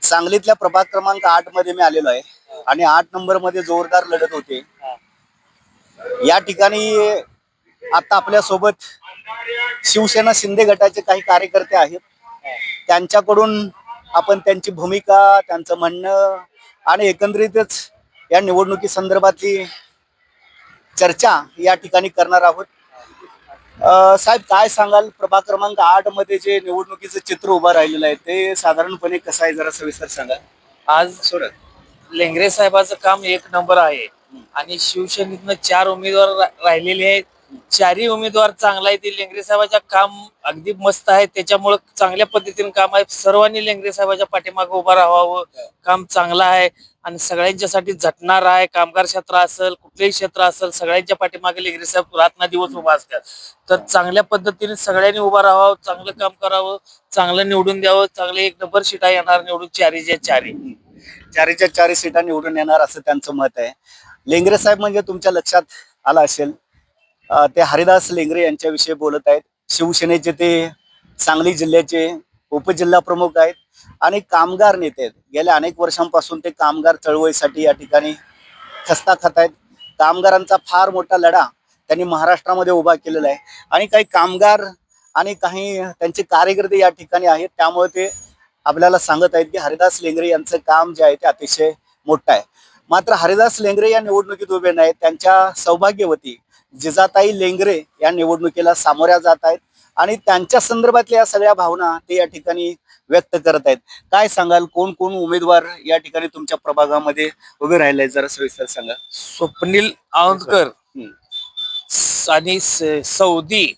सांगलीतल्या प्रभाग क्रमांक 8 मध्ये मी आलेलो आहे आणि 8 नंबर मध्ये जोरदार लढत होते. या ठिकाणी आता आपल्या सोबत शिवसेना शिंदे गटाचे काही कार्यकर्ते आहेत. त्यांच्याकडून आपण त्यांची भूमिका, त्यांचं म्हणणं आणि एकंदरीतच या निवडणुकी संदर्भातली चर्चा या ठिकाणी करणार आहोत. साहेब, काय सांगाल, प्रभाग क्रमांक 8 मध्ये जे निवडणुकीचं चित्र उभं राहिलेलं आहे ते साधारणपणे कसं आहे, जरा सविस्तर सांगा. आज लेंगरे साहेबाचं काम एक नंबर आहे आणि शिवसेनेतनं 4 उमेदवार राहिलेले आहेत. चारही उमेदवार चांगला आहे. ते लेंगरे साहेबाचं काम अगदी मस्त आहे. त्याच्यामुळे चांगल्या पद्धतीने काम आहे. सर्वांनी लेंगरे साहेबाच्या पाठीमागे उभं राहावं. काम चांगलं आहे आणि सगळ्यांच्यासाठी झटणार आहे. कामगार क्षेत्र असेल, कुठलेही क्षेत्र असेल, सगळ्यांच्या पाठीमागे लेंगरे साहेब रात्र दिवस उभा असतात. तर चांगल्या पद्धतीने सगळ्यांनी उभं राहावं, चांगलं काम करावं, चांगलं निवडून द्यावं. चांगले एक नंबर सीटा येणार निवडून, चारीच्या चारी सीटा निवडून येणार असं त्यांचं मत आहे. लेंगरे साहेब म्हणजे तुमच्या लक्षात आला असेल, ते हरिदास लेंगरे यांच्याविषयी बोलत आहेत. शिवसेनेचे ते सांगली जिल्ह्याचे उपजिल्हा प्रमुख आहेत आणि कामगार नेते आहेत. गेल्या अनेक वर्षांपासून ते कामगार चळवळीसाठी या ठिकाणी खस्ता खात आहेत. कामगारांचा फार मोठा लढा त्यांनी महाराष्ट्रामध्ये उभा केलेला आहे आणि काही कामगार आणि काही त्यांचे कार्यकर्ते या ठिकाणी आहेत. त्यामुळे ते आपल्याला सांगत आहेत की हरिदास लेंगरे यांचं काम जे आहे ते अतिशय मोठं आहे. मात्र हरिदास लेंगरे या निवडणुकीत उभे नाहीत. त्यांच्या सौभाग्यवती जिजाताई लेंगरे या निवडणुकीला सामोऱ्या जात आहेत आणि त्यांच्या संदर्भातल्या या सगळ्या भावना ते या ठिकाणी व्यक्त करत आहेत. काय सांगाल, कोण कोण उमेदवार या ठिकाणी तुमच्या प्रभागामध्ये उभे राहिले आहेत, जरा सविस्तर सांगा. स्वप्नील आवंदकर आणि सौदी,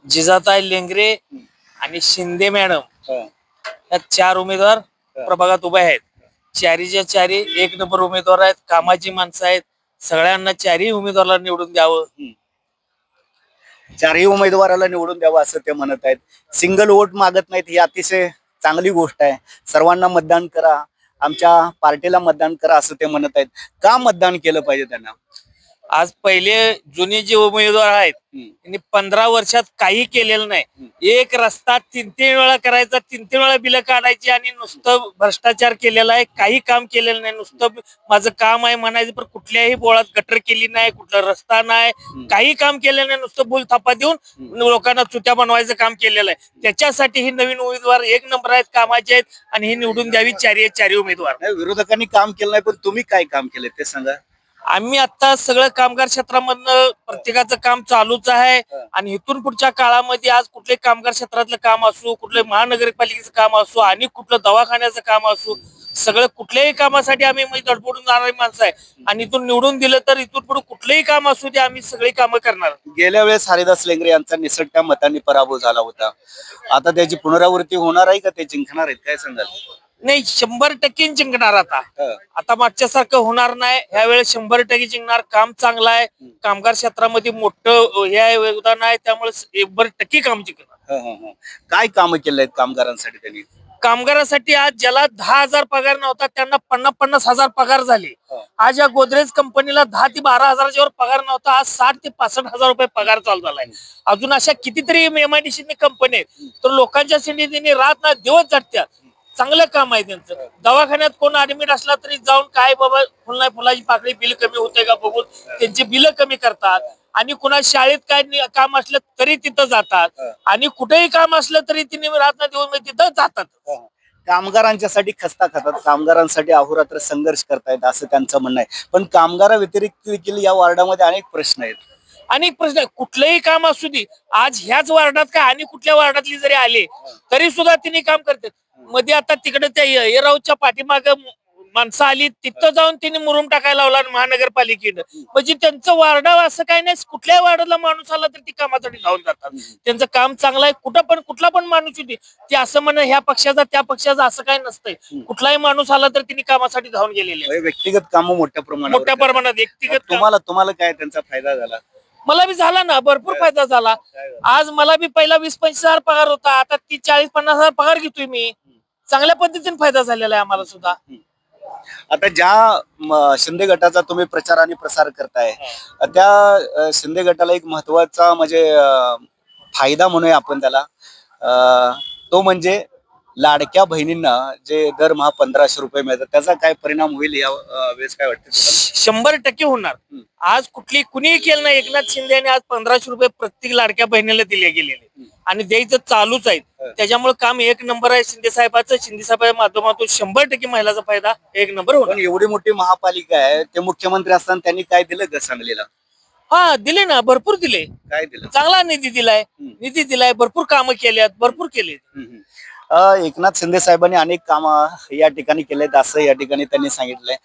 जिजाताई लेंगरे आणि शिंदे मॅडम, या 4 उमेदवार प्रभागात उभे आहेत. चारीच्या चारी एक नंबर उमेदवार आहेत. कामाची माणसं आहेत. सगळ्यांना चारही उमेदवाराला निवडून द्यावं. चारही उमेदवाराला निवडून द्यावं असं ते म्हणत आहेत. सिंगल वोट मागत नाहीत, ही अतिशय चांगली गोष्ट आहे. सर्वांना मतदान करा, आमच्या पार्टीला मतदान करा असं ते म्हणत आहेत. का मतदान केलं पाहिजे त्यांना? आज पहिले जुने जे उमेदवार आहेत त्यांनी 15 वर्षात काही केलेलं नाही. एक रस्ता 3-3 वेळा करायचा, 3-3 वेळा बिलं काढायची आणि नुसतं भ्रष्टाचार केलेला आहे. काही काम केलेलं नाही. नुसतं माझं काम आहे म्हणायचं, पण कुठल्याही बोळात गटर केली नाही, कुठला रस्ता नाही, काही काम केलेलं नाही. नुसतं बोल थापा देऊन लोकांना चुत्या बनवायचं काम केलेलं आहे. त्याच्यासाठी ही नवीन उमेदवार एक नंबर आहेत, कामाचे आहेत आणि ही निवडून द्यावी चारही उमेदवार. विरोधकांनी काम केलं नाही, पण तुम्ही काय काम केलं ते सांगा. आम्ही आता सगळं कामगार क्षेत्रामधनं प्रत्येकाचं काम चालूच आहे आणि इथून पुढच्या काळामध्ये आज कुठले कामगार क्षेत्रातलं काम असो, कुठले महानगरपालिकेचं काम असो आणि कुठलं दवाखान्याचं काम असो, सगळं कुठल्याही कामासाठी आम्ही धडपडून जाणारी माणसं आहे आणि इथून निवडून दिलं तर इथून पुढे कुठलंही काम असू दे आम्ही सगळी कामं करणार. गेल्या वेळेस हरिदास लेंगरे यांचा निसटत्या मतांनी पराभव झाला होता. आता त्याची पुनरावृत्ती होणार आहे का, ते जिंकणार आहेत, काय सांगाल? नाही, 100% जिंकणार. आता मागच्या सारखं होणार नाही. ह्यावेळेस 100% जिंकणार. काम चांगलं आहे. कामगार क्षेत्रामध्ये मोठं हे आहे, योगदान आहे. त्यामुळे 100% काम जिंकणार. काय कामं केले आहेत कामगारांसाठी त्यांनी? कामगारांसाठी आज ज्याला 10,000 पगार नव्हता त्यांना 50,000 पगार झाले. आज या गोदरेज कंपनीला 10 ते 12,000च्या वर पगार नव्हता, आज 60 ते 65,000 रुपये पगार चालू झालाय. अजून अशा कितीतरी एमआयडीसी कंपनी आहेत. तर लोकांच्या सिंधीने रात ना दिवस झटत्यात. चांगलं काम आहे त्यांचं. दवाखान्यात कोण ऍडमिट असला तरी जाऊन काय बाबा फुलाची पाकळी बिल कमी होते का बघून त्यांची बिल कमी करतात आणि कुणा शाळेत काय काम असलं तरी तिथं जातात आणि कुठेही काम असलं तरी तिने रात्र दिवस तिथं जातात. कामगारांच्यासाठी खस्ता खातात, कामगारांसाठी अहोरात्र संघर्ष करतायत असं त्यांचं म्हणणं आहे. पण कामगारा व्यतिरिक्त देखील या वॉर्डामध्ये अनेक प्रश्न आहेत. अनेक प्रश्न, कुठलंही काम असू दे. आज ह्याच वार्डात काय आणि कुठल्या वार्डातली जरी आले तरी सुद्धा तिने काम करतात. मध्ये आता तिकडे त्या येरावच्या पाठीमाग माणसं आली, तिथं जाऊन तिने मुरुम टाकायला लावला महानगरपालिकेनं. म्हणजे त्यांचं वार्ड असं काही नाही, कुठल्या वार्डाला माणूस आला तर ती कामासाठी धावून जातात. त्यांचं काम चांगलं आहे. कुठला पण माणूस होती ते असं म्हण ह्या पक्षाचा त्या पक्षाचा असं काही नसतंय. कुठलाही माणूस आला तर तिने कामासाठी धावून गेलेले. व्यक्तिगत कामं मोठ्या प्रमाणात व्यक्तिगत तुम्हाला काय त्यांचा फायदा झाला? मला बी झाला ना, भरपूर फायदा झाला. आज मला बी पहिला 20-25 हजार पगार होता, आता 30-40-50 हजार पगार घेतोय मी. चांगल्या पद्धतीने फायदा झालेला आहे आम्हाला सुद्धा. आता ज्या शिंदे गटाचा तुम्ही प्रचार आणि प्रसार करताय, त्या शिंदे गटाला एक महत्वाचा म्हणजे फायदा म्हणूया आपण त्याला, तो म्हणजे लाडक्या बहिणींना जे दरमहा 1500 रुपये मिळतात त्याचा काय परिणाम होईल या वेळेस काय वाटतं तुम्हाला? 100% होणार. हम्म. आज कुणीही केलं नाही. एकनाथ शिंदे यांनी आज 1500 रुपये प्रत्येक लाडक्या बहिणीला दिले गेलेले आणि द्यायचं चालूच आहेत. त्याच्यामुळे काम एक नंबर आहे शिंदे साहेबाचं. शिंदे साहेबांच्या माध्यमातून 100% महिलाचा फायदा एक नंबर होणार. पण एवढी मोठी महापालिका आहे, ते मुख्यमंत्री असताना त्यांनी काय दिलं ग सांगलीला? हा दिले ना, भरपूर दिले. काय दिलं? चांगला निधी दिलाय, भरपूर कामं केल्यात, भरपूर केले. एकनाथ शिंदे साहेबांनी अनेक कामं या ठिकाणी केलेत असं या ठिकाणी त्यांनी सांगितलंय.